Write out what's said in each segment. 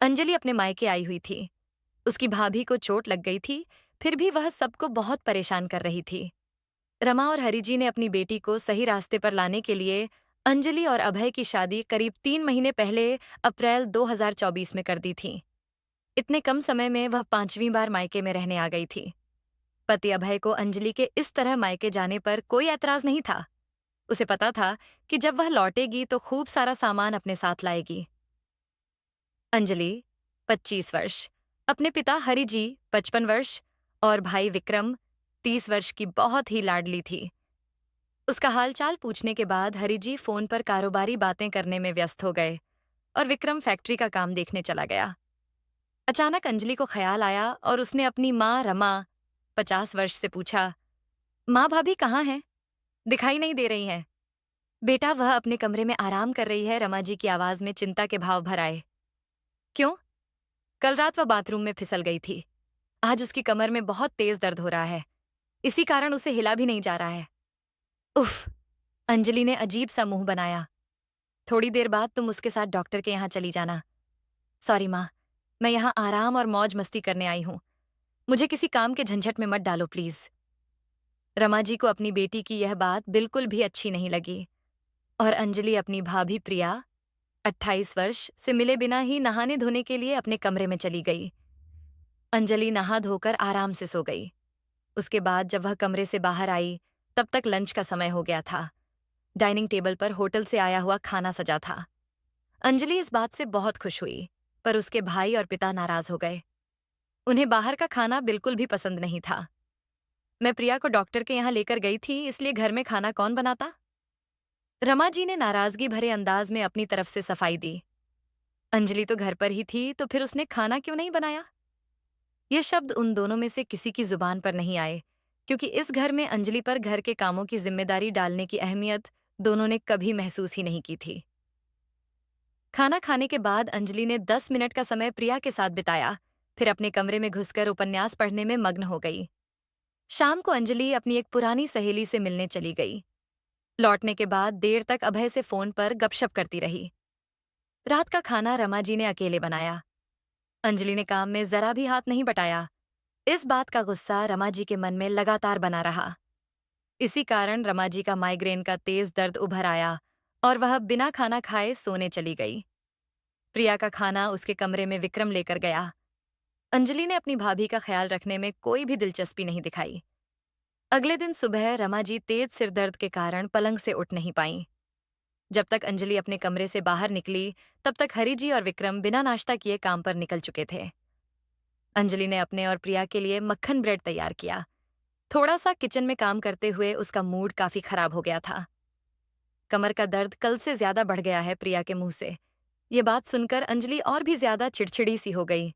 अंजलि अपने मायके आई हुई थी। उसकी भाभी को चोट लग गई थी, फिर भी वह सबको बहुत परेशान कर रही थी। रमा और हरिजी ने अपनी बेटी को सही रास्ते पर लाने के लिए अंजलि और अभय की शादी करीब 3 महीने पहले अप्रैल 2024 में कर दी थी। इतने कम समय में वह 5वीं बार मायके में रहने आ गई थी। पति अभय को अंजलि के इस तरह मायके जाने पर कोई ऐतराज नहीं था। उसे पता था कि जब वह लौटेगी तो खूब सारा सामान अपने साथ लाएगी। अंजलि 25 वर्ष, अपने पिता हरिजी 55 वर्ष और भाई विक्रम 30 वर्ष की बहुत ही लाडली थी। उसका हालचाल पूछने के बाद हरिजी फोन पर कारोबारी बातें करने में व्यस्त हो गए और विक्रम फैक्ट्री का काम देखने चला गया। अचानक अंजलि को ख्याल आया और उसने अपनी माँ रमा 50 वर्ष से पूछा, माँ भाभी कहाँ हैं? दिखाई नहीं दे रही हैं। बेटा वह अपने कमरे में आराम कर रही है, रमा जी की आवाज में चिंता के भाव भर आए। क्यों? कल रात वह बाथरूम में फिसल गई थी। आज उसकी कमर में बहुत तेज दर्द हो रहा है, इसी कारण उसे हिला भी नहीं जा रहा है। उफ! अंजलि ने अजीब सा मुंह बनाया। थोड़ी देर बाद तुम उसके साथ डॉक्टर के यहाँ चली जाना। सॉरी माँ, मैं यहाँ आराम और मौज मस्ती करने आई हूँ। मुझे किसी काम के झंझट में मत डालो प्लीज। रमा जी को अपनी बेटी की यह बात बिल्कुल भी अच्छी नहीं लगी और अंजलि अपनी भाभी प्रिया 28 वर्ष से मिले बिना ही नहाने धोने के लिए अपने कमरे में चली गई। अंजलि नहा धोकर आराम से सो गई। उसके बाद जब वह कमरे से बाहर आई तब तक लंच का समय हो गया था। डाइनिंग टेबल पर होटल से आया हुआ खाना सजा था। अंजलि इस बात से बहुत खुश हुई, पर उसके भाई और पिता नाराज हो गए। उन्हें बाहर का खाना बिल्कुल भी पसंद नहीं था। मैं प्रिया को डॉक्टर के यहाँ लेकर गई थी, इसलिए घर में खाना कौन बनाता? रमा जी ने नाराजगी भरे अंदाज में अपनी तरफ से सफाई दी। अंजलि तो घर पर ही थी, तो फिर उसने खाना क्यों नहीं बनाया? ये शब्द उन दोनों में से किसी की जुबान पर नहीं आए, क्योंकि इस घर में अंजलि पर घर के कामों की जिम्मेदारी डालने की अहमियत दोनों ने कभी महसूस ही नहीं की थी। खाना खाने के बाद अंजलि ने 10 मिनट का समय प्रिया के साथ बिताया, फिर अपने कमरे में घुसकर उपन्यास पढ़ने में मग्न हो गई। शाम को अंजलि अपनी एक पुरानी सहेली से मिलने चली गई। लौटने के बाद देर तक अभय से फोन पर गपशप करती रही। रात का खाना रमा जी ने अकेले बनाया। अंजलि ने काम में जरा भी हाथ नहीं बटाया। इस बात का गुस्सा रमा जी के मन में लगातार बना रहा। इसी कारण रमा जी का माइग्रेन का तेज दर्द उभर आया और वह बिना खाना खाए सोने चली गई। प्रिया का खाना उसके कमरे में विक्रम लेकर गया। अंजलि ने अपनी भाभी का ख्याल रखने में कोई भी दिलचस्पी नहीं दिखाई। अगले दिन सुबह रमा जी तेज सिर दर्द के कारण पलंग से उठ नहीं पाईं। जब तक अंजलि अपने कमरे से बाहर निकली, तब तक हरिजी और विक्रम बिना नाश्ता किए काम पर निकल चुके थे। अंजलि ने अपने और प्रिया के लिए मक्खन ब्रेड तैयार किया। थोड़ा सा किचन में काम करते हुए उसका मूड काफी खराब हो गया था। कमर का दर्द कल से ज्यादा बढ़ गया है, प्रिया के मुंह से। ये बात सुनकर अंजलि और भी ज्यादा चिड़चिड़ी सी हो गई।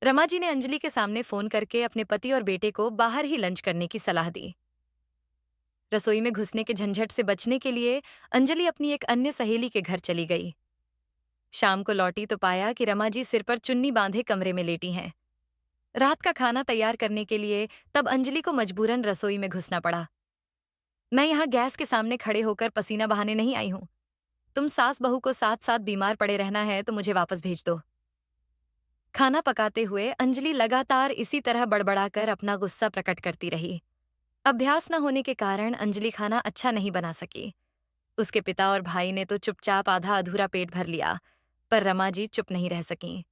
रमा जी ने अंजलि के सामने फोन करके अपने पति और बेटे को बाहर ही लंच करने की सलाह दी। रसोई में घुसने के झंझट से बचने के लिए अंजलि अपनी एक अन्य सहेली के घर चली गई। शाम को लौटी तो पाया कि रमा जी सिर पर चुन्नी बांधे कमरे में लेटी हैं। रात का खाना तैयार करने के लिए तब अंजलि को मजबूरन रसोई में घुसना पड़ा। मैं यहाँ गैस के सामने खड़े होकर पसीना बहाने नहीं आई हूँ। तुम सास बहू को साथ साथ बीमार पड़े रहना है तो मुझे वापस भेज दो। खाना पकाते हुए अंजलि लगातार इसी तरह बड़बड़ाकर अपना गुस्सा प्रकट करती रही। अभ्यास न होने के कारण अंजलि खाना अच्छा नहीं बना सकी। उसके पिता और भाई ने तो चुपचाप आधा अधूरा पेट भर लिया, पर रमा जी चुप नहीं रह सकीं।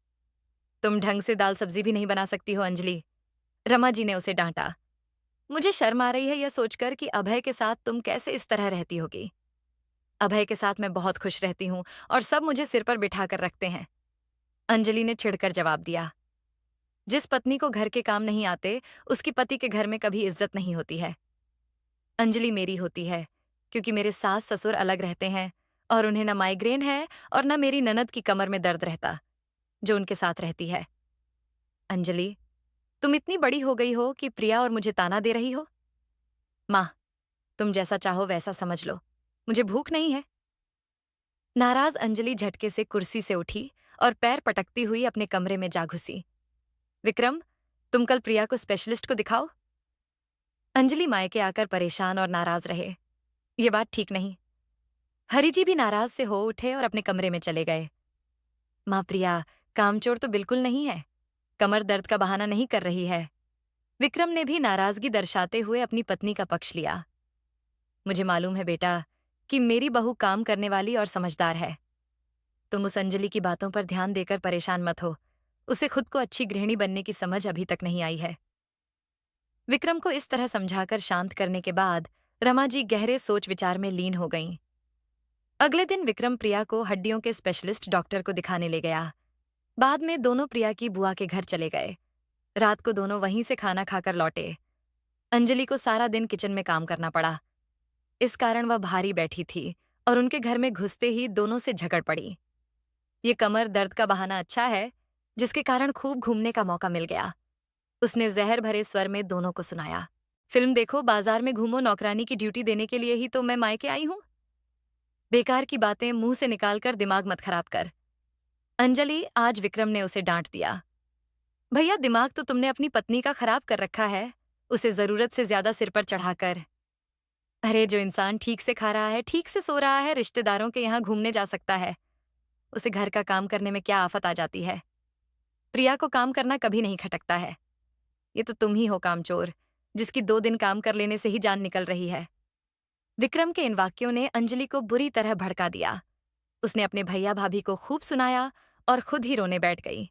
तुम ढंग से दाल सब्जी भी नहीं बना सकती हो अंजलि, रमा जी ने उसे डांटा। मुझे शर्म आ रही है यह सोचकर कि अभय के साथ तुम कैसे इस तरह रहती होगी। अभय के साथ मैं बहुत खुश रहती हूँ और सब मुझे सिर पर बिठा कर रखते हैं, अंजलि ने चिढ़कर जवाब दिया। जिस पत्नी को घर के काम नहीं आते, उसकी पति के घर में कभी इज्जत नहीं होती है। अंजलि मेरी होती है, क्योंकि मेरे सास ससुर अलग रहते हैं और उन्हें न माइग्रेन है और न मेरी ननद की कमर में दर्द रहता, जो उनके साथ रहती है। अंजलि, तुम इतनी बड़ी हो गई हो कि प्रिया और मुझे ताना दे रही हो? माँ, तुम जैसा चाहो वैसा समझ लो, मुझे भूख नहीं है। नाराज अंजलि झटके से कुर्सी से उठी और पैर पटकती हुई अपने कमरे में जा घुसी। विक्रम, तुम कल प्रिया को स्पेशलिस्ट को दिखाओ। अंजलि मायके आकर परेशान और नाराज रहे। ये बात ठीक नहीं। हरिजी भी नाराज से हो उठे और अपने कमरे में चले गए। माँ प्रिया, कामचोर तो बिल्कुल नहीं है, कमर दर्द का बहाना नहीं कर रही है। विक्रम ने भी नाराजगी दर्शाते हुए अपनी पत्नी का पक्ष लिया। मुझे मालूम है बेटा कि मेरी बहू काम करने वाली और समझदार है। तुम उस अंजलि की बातों पर ध्यान देकर परेशान मत हो। उसे खुद को अच्छी गृहिणी बनने की समझ अभी तक नहीं आई है। विक्रम को इस तरह समझाकर शांत करने के बाद रमा जी गहरे सोच विचार में लीन हो गईं। अगले दिन विक्रम प्रिया को हड्डियों के स्पेशलिस्ट डॉक्टर को दिखाने ले गया। बाद में दोनों प्रिया की बुआ के घर चले गए। रात को दोनों वहीं से खाना खाकर लौटे। अंजलि को सारा दिन किचन में काम करना पड़ा। इस कारण वह भारी बैठी थी और उनके घर में घुसते ही दोनों से झगड़ पड़ी। ये कमर दर्द का बहाना अच्छा है, जिसके कारण खूब घूमने का मौका मिल गया। उसने जहर भरे स्वर में दोनों को सुनाया। फिल्म देखो, बाजार में घूमो, नौकरानी की ड्यूटी देने के लिए ही तो मैं मायके आई हूं। बेकार की बातें मुंह से निकालकर दिमाग मत खराब कर। अंजलि, आज विक्रम ने उसे डांट दिया। भैया, दिमाग तो तुमने अपनी पत्नी का खराब कर रखा है, उसे जरूरत से ज्यादा सिर पर चढ़ाकर। अरे, जो इंसान ठीक से खा रहा है, ठीक से सो रहा है, रिश्तेदारों के यहाँ घूमने जा सकता है, उसे घर का काम करने में क्या आफत आ जाती है। प्रिया को काम करना कभी नहीं खटकता है। ये तो तुम ही हो कामचोर, जिसकी 2 दिन काम कर लेने से ही जान निकल रही है। विक्रम के इन वाक्यों ने अंजलि को बुरी तरह भड़का दिया। उसने अपने भैया भाभी को खूब सुनाया और खुद ही रोने बैठ गई।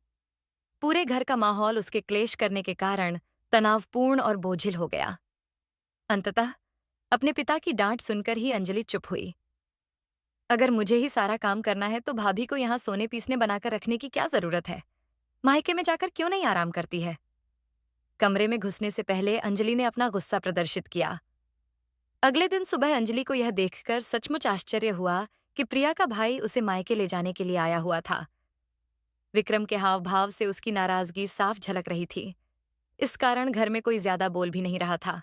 पूरे घर का माहौल उसके क्लेश करने के कारण तनावपूर्ण और बोझिल हो गया। अंततः अपने पिता की डांट सुनकर ही अंजलि चुप हुई। अगर मुझे ही सारा काम करना है तो भाभी को यहाँ सोने पीसने बनाकर रखने की क्या जरूरत है? मायके में जाकर क्यों नहीं आराम करती है? कमरे में घुसने से पहले अंजलि ने अपना गुस्सा प्रदर्शित किया। अगले दिन सुबह अंजलि को यह देखकर सचमुच आश्चर्य हुआ कि प्रिया का भाई उसे मायके ले जाने के लिए आया हुआ था। विक्रम के हाव भाव से उसकी नाराजगी साफ झलक रही थी। इस कारण घर में कोई ज्यादा बोल भी नहीं रहा था।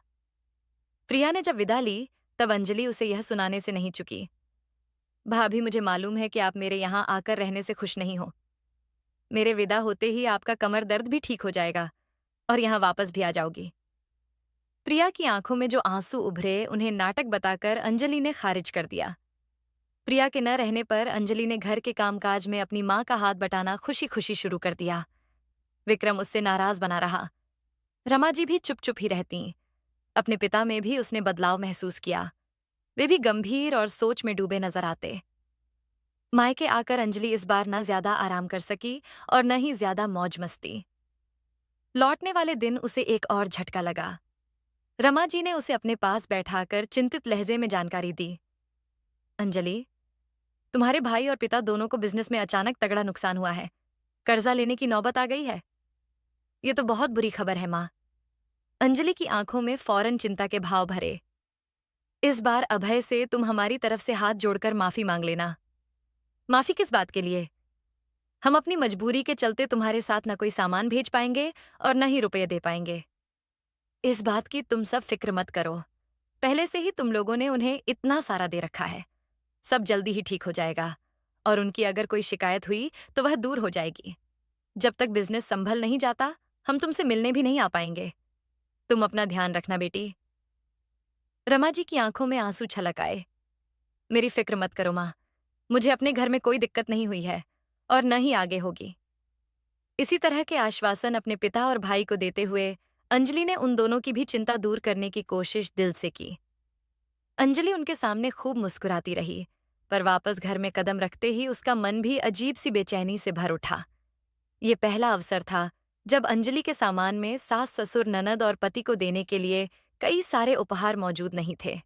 प्रिया ने जब विदा ली, तब अंजलि उसे यह सुनाने से नहीं चुकी। भाभी, मुझे मालूम है कि आप मेरे यहाँ आकर रहने से खुश नहीं हो। मेरे विदा होते ही आपका कमर दर्द भी ठीक हो जाएगा और यहाँ वापस भी आ जाओगी। प्रिया की आंखों में जो आंसू उभरे, उन्हें नाटक बताकर अंजलि ने खारिज कर दिया। प्रिया के न रहने पर अंजलि ने घर के कामकाज में अपनी माँ का हाथ बटाना खुशी खुशी शुरू कर दिया। विक्रम उससे नाराज बना रहा। रमा जी भी चुप चुप ही रहती। अपने पिता में भी उसने बदलाव महसूस किया। वे भी गंभीर और सोच में डूबे नजर आते। मायके आकर अंजलि इस बार न ज्यादा आराम कर सकी और न ही ज्यादा मौज मस्ती। लौटने वाले दिन उसे एक और झटका लगा। रमा जी ने उसे अपने पास बैठाकर चिंतित लहजे में जानकारी दी। अंजलि, तुम्हारे भाई और पिता दोनों को बिजनेस में अचानक तगड़ा नुकसान हुआ है। कर्जा लेने की नौबत आ गई है। ये तो बहुत बुरी खबर है माँ। अंजलि की आंखों में फौरन चिंता के भाव भरे। इस बार अभय से तुम हमारी तरफ से हाथ जोड़कर माफी मांग लेना। माफी किस बात के लिए? हम अपनी मजबूरी के चलते तुम्हारे साथ न कोई सामान भेज पाएंगे और न ही रुपये दे पाएंगे। इस बात की तुम सब फिक्र मत करो। पहले से ही तुम लोगों ने उन्हें इतना सारा दे रखा है। सब जल्दी ही ठीक हो जाएगा और उनकी अगर कोई शिकायत हुई तो वह दूर हो जाएगी। जब तक बिजनेस संभल नहीं जाता, हम तुमसे मिलने भी नहीं आ पाएंगे। तुम अपना ध्यान रखना बेटी। रमा जी की आंखों में आंसू छलक आए। मेरी फिक्र मत करो माँ, मुझे अपने घर में कोई दिक्कत नहीं हुई है और न ही आगे होगी। इसी तरह के आश्वासन अपने पिता और भाई को देते हुए अंजलि ने उन दोनों की भी चिंता दूर करने की कोशिश दिल से की। अंजलि उनके सामने खूब मुस्कुराती रही, पर वापस घर में कदम रखते ही उसका मन भी अजीब सी बेचैनी से भर उठा। ये पहला अवसर था जब अंजलि के सामान में सास ससुर ननद और पति को देने के लिए कई सारे उपहार मौजूद नहीं थे।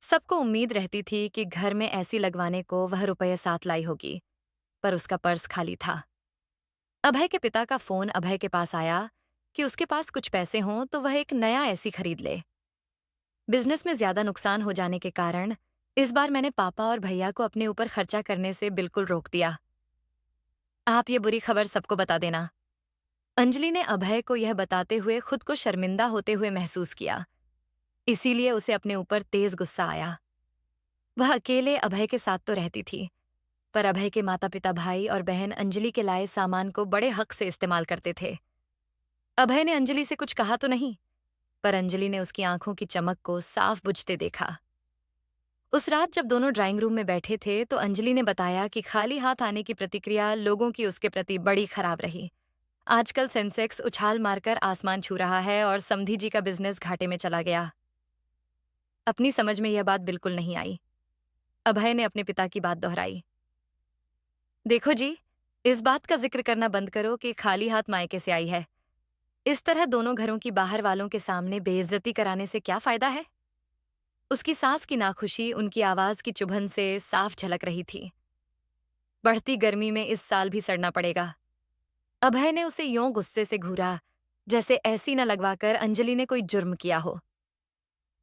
सबको उम्मीद रहती थी कि घर में ऐसी लगवाने को वह रुपये साथ लाई होगी, पर उसका पर्स खाली था। अभय के पिता का फोन अभय के पास आया कि उसके पास कुछ पैसे हों तो वह एक नया एसी खरीद ले। बिजनेस में ज्यादा नुकसान हो जाने के कारण इस बार मैंने पापा और भैया को अपने ऊपर खर्चा करने से बिल्कुल रोक दिया। आप ये बुरी खबर सबको बता देना। अंजलि ने अभय को यह बताते हुए खुद को शर्मिंदा होते हुए महसूस किया। इसीलिए उसे अपने ऊपर तेज गुस्सा आया। वह अकेले अभय के साथ तो रहती थी, पर अभय के माता पिता, भाई और बहन अंजलि के लाए सामान को बड़े हक से इस्तेमाल करते थे। अभय ने अंजलि से कुछ कहा तो नहीं, पर अंजलि ने उसकी आंखों की चमक को साफ बुझते देखा। उस रात जब दोनों ड्राइंग रूम में बैठे थे तो अंजलि ने बताया कि खाली हाथ आने की प्रतिक्रिया लोगों की उसके प्रति बड़ी खराब रही। आजकल सेंसेक्स उछाल मारकर आसमान छू रहा है और समधी जी का बिजनेस घाटे में चला गया। अपनी समझ में यह बात बिल्कुल नहीं आई। अभय ने अपने पिता की बात दोहराई। देखो जी, इस बात का जिक्र करना बंद करो कि खाली हाथ मायके से आई है। इस तरह दोनों घरों की बाहर वालों के सामने बेइज्जती कराने से क्या फायदा है? उसकी सास की नाखुशी उनकी आवाज की चुभन से साफ झलक रही थी। बढ़ती गर्मी में इस साल भी सड़ना पड़ेगा। अभय ने उसे यों गुस्से से घूरा जैसे ऐसी न लगवाकर अंजलि ने कोई जुर्म किया हो।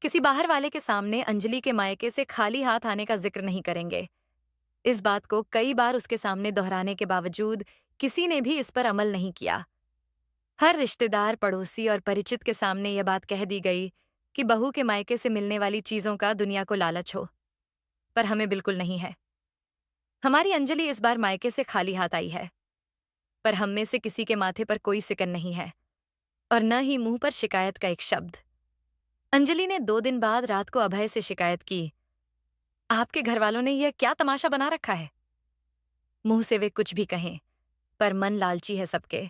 किसी बाहर वाले के सामने अंजलि के मायके से खाली हाथ आने का जिक्र नहीं करेंगे। इस बात को कई बार उसके सामने दोहराने के बावजूद किसी ने भी इस पर अमल नहीं किया। हर रिश्तेदार, पड़ोसी और परिचित के सामने यह बात कह दी गई कि बहू के मायके से मिलने वाली चीजों का दुनिया को लालच हो, पर हमें बिल्कुल नहीं है। हमारी अंजलि इस बार मायके से खाली हाथ आई है, पर हम में से किसी के माथे पर कोई सिकन नहीं है और न ही मुंह पर शिकायत का एक शब्द। अंजलि ने 2 दिन बाद रात को अभय से शिकायत की, आपके घर वालों ने यह क्या तमाशा बना रखा है? मुंह से वे कुछ भी कहें, पर मन लालची है सबके,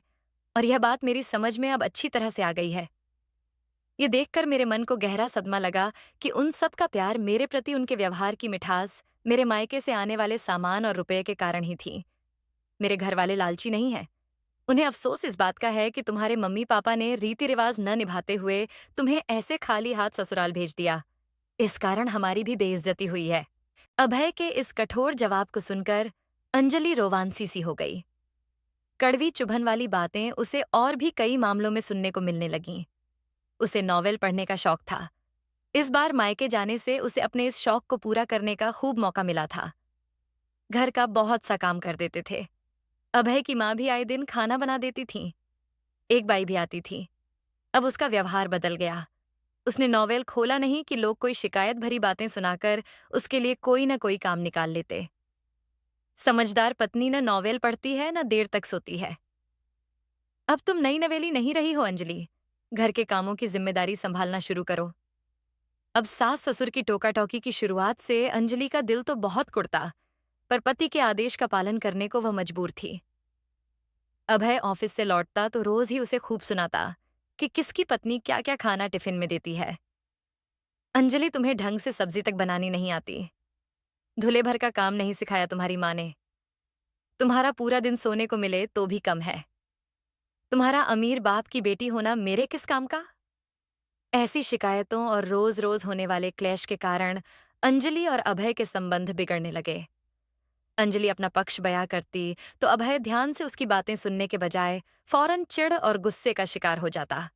और यह बात मेरी समझ में अब अच्छी तरह से आ गई है। ये देखकर मेरे मन को गहरा सदमा लगा कि उन सब का प्यार मेरे प्रति उनके व्यवहार की मिठास मेरे मायके से आने वाले सामान और रुपये के कारण ही थी। मेरे घर वाले लालची नहीं है। उन्हें अफसोस इस बात का है कि तुम्हारे मम्मी पापा ने रीति रिवाज न निभाते हुए तुम्हें ऐसे खाली हाथ ससुराल भेज दिया। इस कारण हमारी भी बेइज्जती हुई है। अभय के इस कठोर जवाब को सुनकर अंजलि रोवांसी सी हो गई। कड़वी चुभन वाली बातें उसे और भी कई मामलों में सुनने को मिलने लगीं। उसे नॉवेल पढ़ने का शौक था। इस बार मायके जाने से उसे अपने इस शौक को पूरा करने का खूब मौका मिला था। घर का बहुत सा काम कर देते थे। अभय की माँ भी आए दिन खाना बना देती थी। एक बाई भी आती थी। अब उसका व्यवहार बदल गया। उसने नॉवेल खोला नहीं कि लोग कोई शिकायत भरी बातें सुनाकर उसके लिए कोई न कोई काम निकाल लेते। समझदार पत्नी न नॉवेल पढ़ती है न देर तक सोती है। अब तुम नई नवेली नहीं रही हो अंजलि। घर के कामों की जिम्मेदारी संभालना शुरू करो। अब सास ससुर की टोका टोकी की शुरुआत से अंजलि का दिल तो बहुत कुड़ता, पर पति के आदेश का पालन करने को वह मजबूर थी। अभय ऑफिस से लौटता तो रोज ही उसे खूब सुनाता कि किसकी पत्नी क्या क्या खाना टिफिन में देती है। अंजलि, तुम्हें ढंग से सब्जी तक बनानी नहीं आती। धुले भर का काम नहीं सिखाया तुम्हारी माँ ने। तुम्हारा पूरा दिन सोने को मिले तो भी कम है। तुम्हारा अमीर बाप की बेटी होना मेरे किस काम का? ऐसी शिकायतों और रोज रोज होने वाले क्लेश के कारण अंजलि और अभय के संबंध बिगड़ने लगे। अंजलि अपना पक्ष बयां करती तो अभय ध्यान से उसकी बातें सुनने के बजाय फौरन चिढ़ और गुस्से का शिकार हो जाता।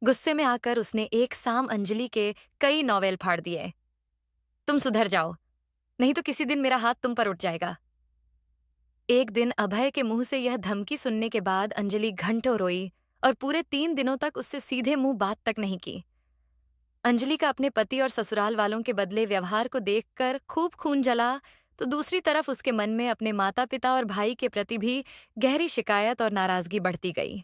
गुस्से में आकर उसने एक साम अंजलि के कई नॉवेल फाड़ दिए। तुम सुधर जाओ, नहीं तो किसी दिन मेरा हाथ तुम पर उठ जाएगा। एक दिन अभय के मुंह से यह धमकी सुनने के बाद अंजलि घंटों रोई और पूरे 3 दिनों तक उससे सीधे मुंह बात तक नहीं की। अंजलि का अपने पति और ससुराल वालों के बदले व्यवहार को देखकर खूब खून जला, तो दूसरी तरफ उसके मन में अपने माता पिता और भाई के प्रति भी गहरी शिकायत और नाराजगी बढ़ती गई।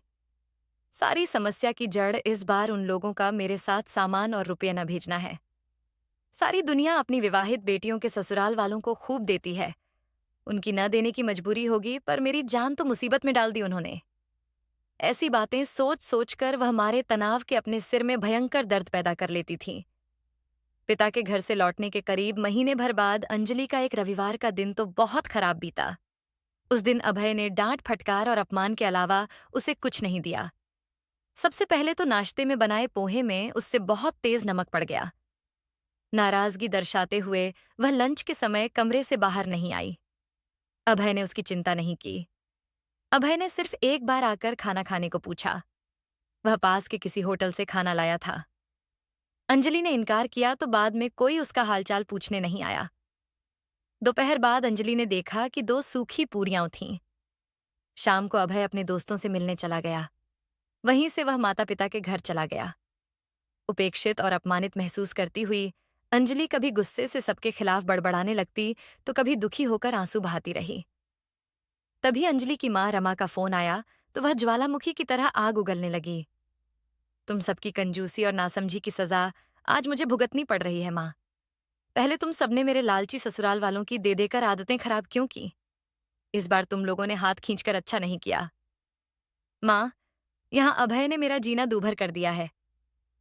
सारी समस्या की जड़ इस बार उन लोगों का मेरे साथ सामान और रुपये न भेजना है। सारी दुनिया अपनी विवाहित बेटियों के ससुराल वालों को खूब देती है। उनकी न देने की मजबूरी होगी, पर मेरी जान तो मुसीबत में डाल दी उन्होंने। ऐसी बातें सोच सोच कर वह मारे तनाव के अपने सिर में भयंकर दर्द पैदा कर लेती थी। पिता के घर से लौटने के करीब महीने भर बाद अंजलि का एक रविवार का दिन तो बहुत खराब बीता। उस दिन अभय ने डांट फटकार और अपमान के अलावा उसे कुछ नहीं दिया। सबसे पहले तो नाश्ते में बनाए पोहे में उससे बहुत तेज नमक पड़ गया। नाराजगी दर्शाते हुए वह लंच के समय कमरे से बाहर नहीं आई। अभय ने उसकी चिंता नहीं की। अभय ने सिर्फ एक बार आकर खाना खाने को पूछा। वह पास के किसी होटल से खाना लाया था। अंजलि ने इनकार किया तो बाद में कोई उसका हालचाल पूछने नहीं आया। दोपहर बाद अंजलि ने देखा कि 2 सूखी पूरियां थीं। शाम को अभय अपने दोस्तों से मिलने चला गया। वहीं से वह माता पिता के घर चला गया। उपेक्षित और अपमानित महसूस करती हुई अंजलि कभी गुस्से से सबके खिलाफ बड़बड़ाने लगती तो कभी दुखी होकर आंसू बहाती रही। तभी अंजलि की माँ रमा का फोन आया तो वह ज्वालामुखी की तरह आग उगलने लगी। तुम सबकी कंजूसी और नासमझी की सजा आज मुझे भुगतनी पड़ रही है माँ। पहले तुम सबने मेरे लालची ससुराल वालों की दे देकर आदतें खराब क्यों की? इस बार तुम लोगों ने हाथ खींचकर अच्छा नहीं किया। माँ, यहाँ अभय ने मेरा जीना दूभर कर दिया है।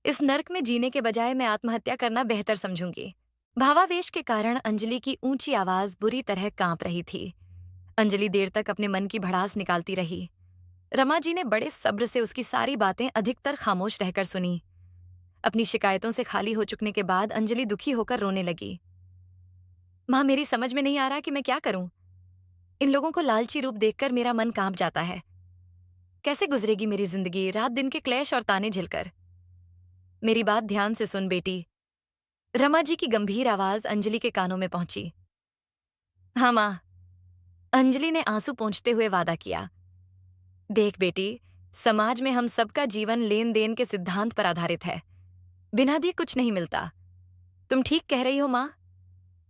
इस नर्क में जीने के बजाय मैं आत्महत्या करना बेहतर समझूंगी। भावावेश के कारण अंजलि की ऊंची आवाज बुरी तरह कांप रही थी। अंजलि देर तक अपने मन की भड़ास निकालती रही। रमा जी ने बड़े सब्र से उसकी सारी बातें अधिकतर खामोश रहकर सुनी। अपनी शिकायतों से खाली हो चुकने के बाद अंजलि दुखी होकर रोने लगी। माँ, मेरी समझ में नहीं आ रहा कि मैं क्या करूं। इन लोगों को लालची रूप देखकर मेरा मन कांप जाता है। कैसे गुजरेगी मेरी जिंदगी रात दिन के क्लेश और ताने झेलकर? मेरी बात ध्यान से सुन बेटी। रमा जी की गंभीर आवाज अंजलि के कानों में पहुंची। हाँ माँ, अंजलि ने आंसू पोंछते हुए वादा किया। देख बेटी, समाज में हम सबका जीवन लेन देन के सिद्धांत पर आधारित है। बिना दिए कुछ नहीं मिलता। तुम ठीक कह रही हो माँ।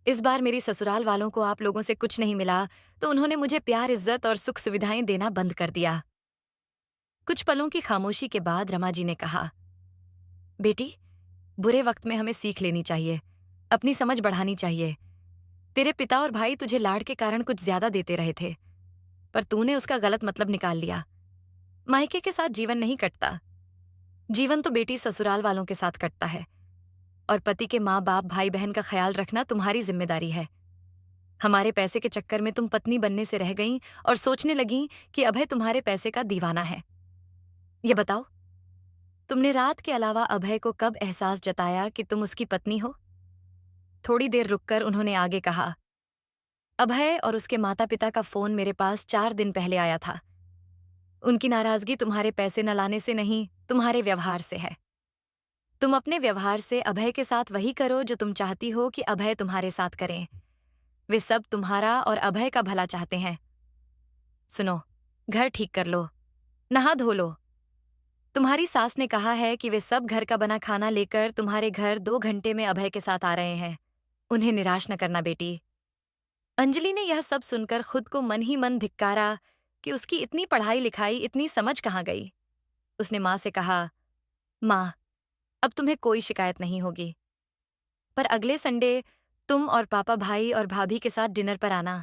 इस बार मेरी ससुराल वालों को आप लोगों से कुछ नहीं मिला तो उन्होंने मुझे प्यार, इज्जत और सुख सुविधाएं देना बंद कर दिया। कुछ पलों की खामोशी के बाद रमा जी ने कहा, बेटी, बुरे वक्त में हमें सीख लेनी चाहिए, अपनी समझ बढ़ानी चाहिए। तेरे पिता और भाई तुझे लाड़ के कारण कुछ ज्यादा देते रहे थे, पर तूने उसका गलत मतलब निकाल लिया। मायके के साथ जीवन नहीं कटता। जीवन तो बेटी ससुराल वालों के साथ कटता है, और पति के माँ बाप, भाई बहन का ख्याल रखना तुम्हारी जिम्मेदारी है। हमारे पैसे के चक्कर में तुम पत्नी बनने से रह गईं और सोचने लगीं कि अभय तुम्हारे पैसे का दीवाना है। ये बताओ, तुमने रात के अलावा अभय को कब एहसास जताया कि तुम उसकी पत्नी हो? थोड़ी देर रुककर उन्होंने आगे कहा, अभय और उसके माता पिता का फोन मेरे पास 4 दिन पहले आया था। उनकी नाराजगी तुम्हारे पैसे न लाने से नहीं, तुम्हारे व्यवहार से है। तुम अपने व्यवहार से अभय के साथ वही करो जो तुम चाहती हो कि अभय तुम्हारे साथ करें। वे सब तुम्हारा और अभय का भला चाहते हैं। सुनो, घर ठीक कर लो, नहा धो लो। तुम्हारी सास ने कहा है कि वे सब घर का बना खाना लेकर तुम्हारे घर 2 घंटे में अभय के साथ आ रहे हैं। उन्हें निराश न करना बेटी। अंजलि ने यह सब सुनकर खुद को मन ही मन धिक्कारा कि उसकी इतनी पढ़ाई लिखाई, इतनी समझ कहाँ गई। उसने माँ से कहा, माँ, अब तुम्हें कोई शिकायत नहीं होगी, पर अगले संडे तुम और पापा भाई और भाभी के साथ डिनर पर आना।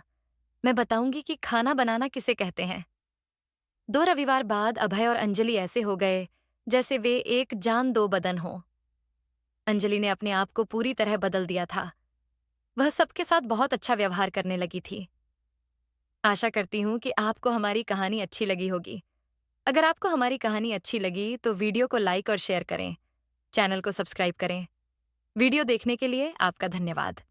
मैं बताऊंगी कि खाना बनाना किसे कहते हैं। 2 रविवार बाद अभय और अंजलि ऐसे हो गए जैसे वे एक जान दो बदन हो। अंजलि ने अपने आप को पूरी तरह बदल दिया था। वह सबके साथ बहुत अच्छा व्यवहार करने लगी थी। आशा करती हूँ कि आपको हमारी कहानी अच्छी लगी होगी। अगर आपको हमारी कहानी अच्छी लगी तो वीडियो को लाइक और शेयर करें, चैनल को सब्सक्राइब करें। वीडियो देखने के लिए आपका धन्यवाद।